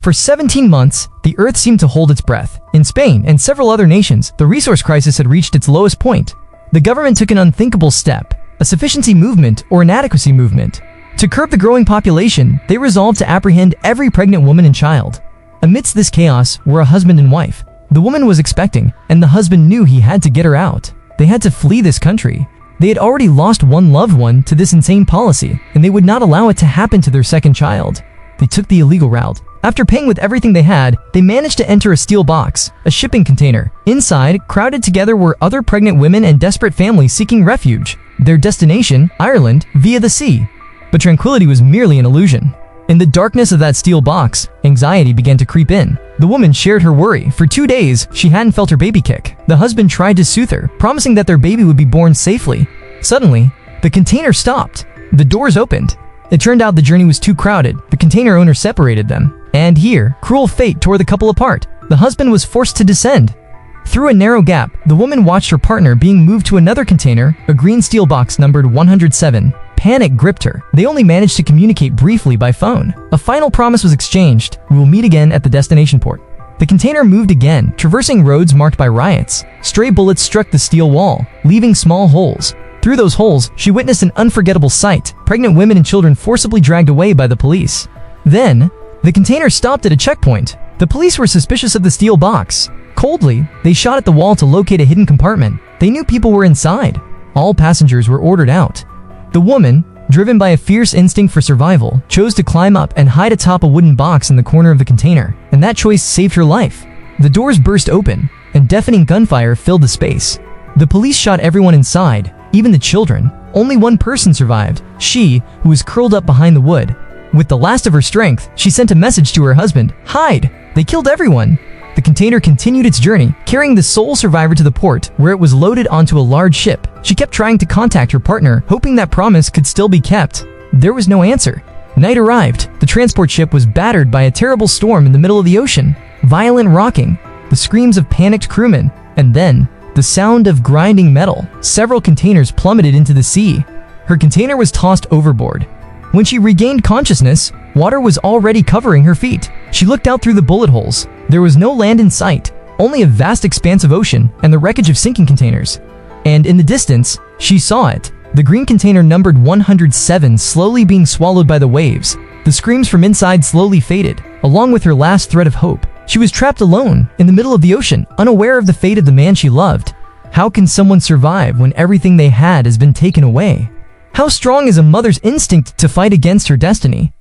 For 17 months, the Earth seemed to hold its breath. In Spain and several other nations, the resource crisis had reached its lowest point. The government took an unthinkable step, a sufficiency movement or inadequacy movement. To curb the growing population, they resolved to apprehend every pregnant woman and child. Amidst this chaos were a husband and wife. The woman was expecting, and the husband knew he had to get her out. They had to flee this country. They had already lost one loved one to this insane policy, and they would not allow it to happen to their second child. They took the illegal route. After paying with everything they had, they managed to enter a steel box, a shipping container. Inside, crowded together were other pregnant women and desperate families seeking refuge. Their destination, Ireland, via the sea. But tranquility was merely an illusion. In the darkness of that steel box, anxiety began to creep in. The woman shared her worry. For 2 days, she hadn't felt her baby kick. The husband tried to soothe her, promising that their baby would be born safely. Suddenly, the container stopped. The doors opened. It turned out the journey was too crowded. The container owner separated them. And here, cruel fate tore the couple apart. The husband was forced to descend. Through a narrow gap, the woman watched her partner being moved to another container, a green steel box numbered 107. Panic gripped her. They only managed to communicate briefly by phone. A final promise was exchanged: we will meet again at the destination port. The container moved again, traversing roads marked by riots. Stray bullets struck the steel wall, leaving small holes. Through those holes, she witnessed an unforgettable sight: pregnant women and children forcibly dragged away by the police. Then, the container stopped at a checkpoint. The police were suspicious of the steel box. Coldly, they shot at the wall to locate a hidden compartment. They knew people were inside. All passengers were ordered out. The woman, driven by a fierce instinct for survival, chose to climb up and hide atop a wooden box in the corner of the container, and that choice saved her life. The doors burst open, and deafening gunfire filled the space. The police shot everyone inside, even the children. Only one person survived, she, who was curled up behind the wood. With the last of her strength, she sent a message to her husband: "Hide! They killed everyone!" The container continued its journey, carrying the sole survivor to the port, where it was loaded onto a large ship. She kept trying to contact her partner, hoping that promise could still be kept. There was no answer. Night arrived. The transport ship was battered by a terrible storm in the middle of the ocean. Violent rocking, the screams of panicked crewmen, and then the sound of grinding metal. Several containers plummeted into the sea. Her container was tossed overboard. When she regained consciousness, water was already covering her feet. She looked out through the bullet holes. There was no land in sight, only a vast expanse of ocean and the wreckage of sinking containers. And in the distance, she saw it, the green container numbered 107 slowly being swallowed by the waves. The screams from inside slowly faded, along with her last thread of hope. She was trapped alone, in the middle of the ocean, unaware of the fate of the man she loved. How can someone survive when everything they had has been taken away? How strong is a mother's instinct to fight against her destiny?